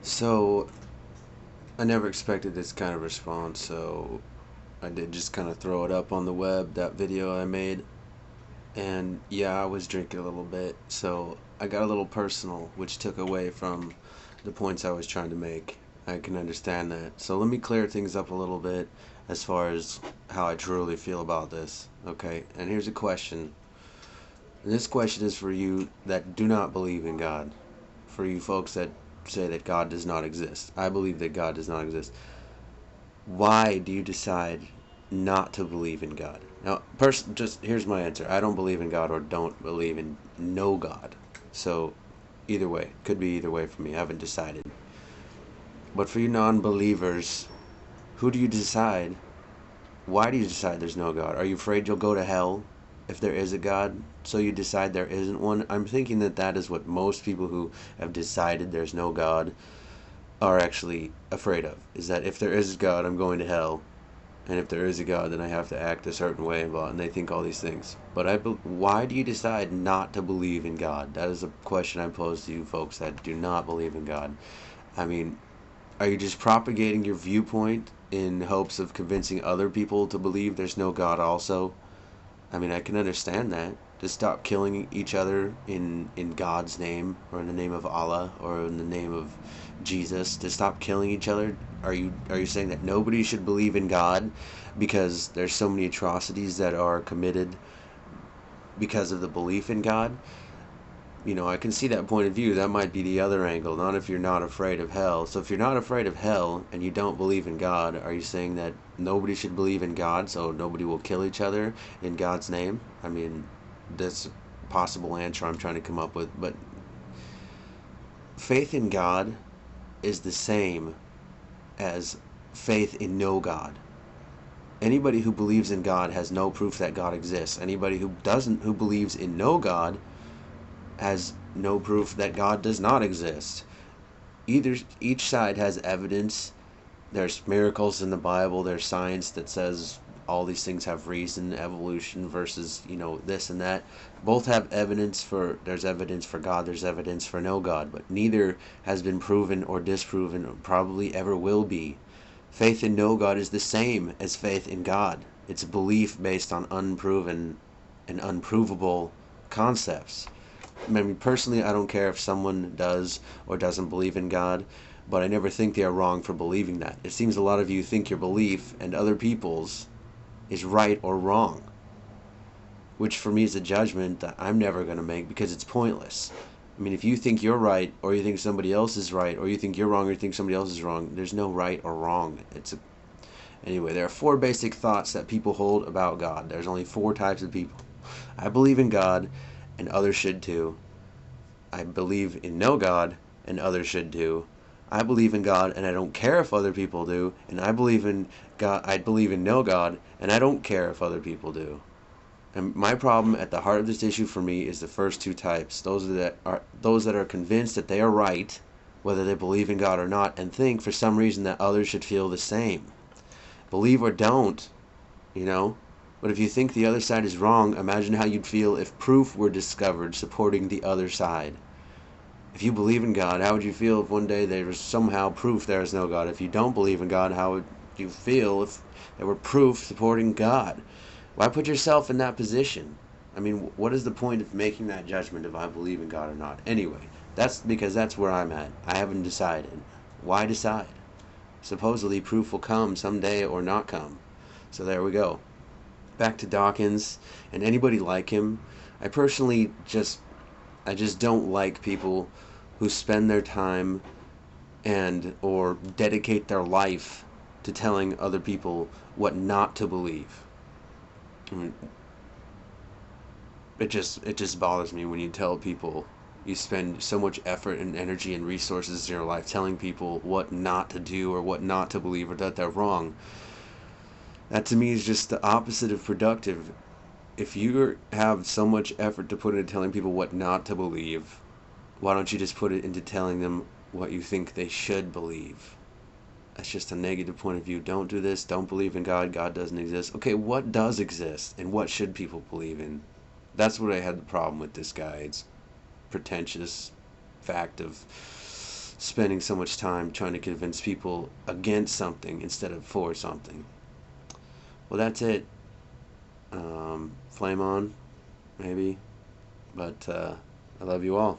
So, I never expected this kind of response, so I did just kind of throw it up on the web, that video I made. And yeah, I was drinking a little bit, so I got a little personal, which took away from the points I was trying to make. I can understand that. So let me clear things up a little bit as far as how I truly feel about this. Okay, and here's a question. And this question is for you that do not believe in God. For you folks that say that God does not exist. I believe that God does not exist. Why do you decide not to believe in God? Now, just here's my answer. I don't believe in God or don't believe in no God. So, either way, could be either way for me. I haven't decided. But for you non-believers, who do you decide? Why do you decide there's no God? Are you afraid you'll go to hell if there is a God? So you decide there isn't one? I'm thinking that that is what most people who have decided there's no God are actually afraid of. Is that if there is a God, I'm going to hell, and if there is a God, then I have to act a certain way, and they think all these things. But why do you decide not to believe in God? That is a question I pose to you folks that do not believe in God. I mean, are you just propagating your viewpoint in hopes of convincing other people to believe there's no God also? I mean, I can understand that. To stop killing each other in God's name, or in the name of Allah, or in the name of Jesus. To stop killing each other. Are you saying that nobody should believe in God because there's so many atrocities that are committed because of the belief in God? I can see that point of view. That might be the other angle. Not if you're not afraid of hell. So if you're not afraid of hell and you don't believe in God, are you saying that nobody should believe in God, so nobody will kill each other in God's name? I mean, that's a possible answer I'm trying to come up with. But faith in God is the same as faith in no God. Anybody who believes in God has no proof that God exists. Anybody who believes in no God has no proof that God does not exist. Each side has evidence. There's miracles in the Bible. There's science that says all these things have reason, evolution versus this and that. Both have evidence for there's evidence for God, there's evidence for no God, but neither has been proven or disproven, or probably ever will be. Faith in no God is the same as faith in God. It's a belief based on unproven and unprovable concepts. I mean, personally, I don't care if someone does or doesn't believe in God, but I never think they are wrong for believing that. It seems a lot of you think your belief and other people's is right or wrong, which for me is a judgment that I'm never going to make because it's pointless. I mean, if you think you're right, or you think somebody else is right, or you think you're wrong, or you think somebody else is wrong, there's no right or wrong. Anyway, there are four basic thoughts that people hold about God. There's only four types of people. I believe in God, and others should too. I believe in no God, and others should too. I believe in God, and I don't care if other people do. And I believe in God. I believe in no God, and I don't care if other people do. And my problem at the heart of this issue for me is the first two types. Those that are convinced that they are right, whether they believe in God or not, and think for some reason that others should feel the same. Believe or don't, you know. But if you think the other side is wrong, imagine how you'd feel if proof were discovered supporting the other side. If you believe in God, how would you feel if one day there was somehow proof there is no God? If you don't believe in God, how would you feel if there were proof supporting God? Why put yourself in that position? I mean, what is the point of making that judgment if I believe in God or not? Anyway, that's because that's where I'm at. I haven't decided. Why decide? Supposedly proof will come someday or not come. So there we go. Back to Dawkins and anybody like him. I personally I just don't like people who spend their time and or dedicate their life to telling other people what not to believe. I mean, it just bothers me when you tell people you spend so much effort and energy and resources in your life telling people what not to do or what not to believe or that they're wrong. That to me is just the opposite of productive. If you have so much effort to put into telling people what not to believe, why don't you just put it into telling them what you think they should believe? That's just a negative point of view. Don't do this. Don't believe in God. God doesn't exist. Okay, what does exist and what should people believe in? That's what I had the problem with this guy. It's pretentious fact of spending so much time trying to convince people against something instead of for something. Well, that's it. Flame on, maybe. But I love you all.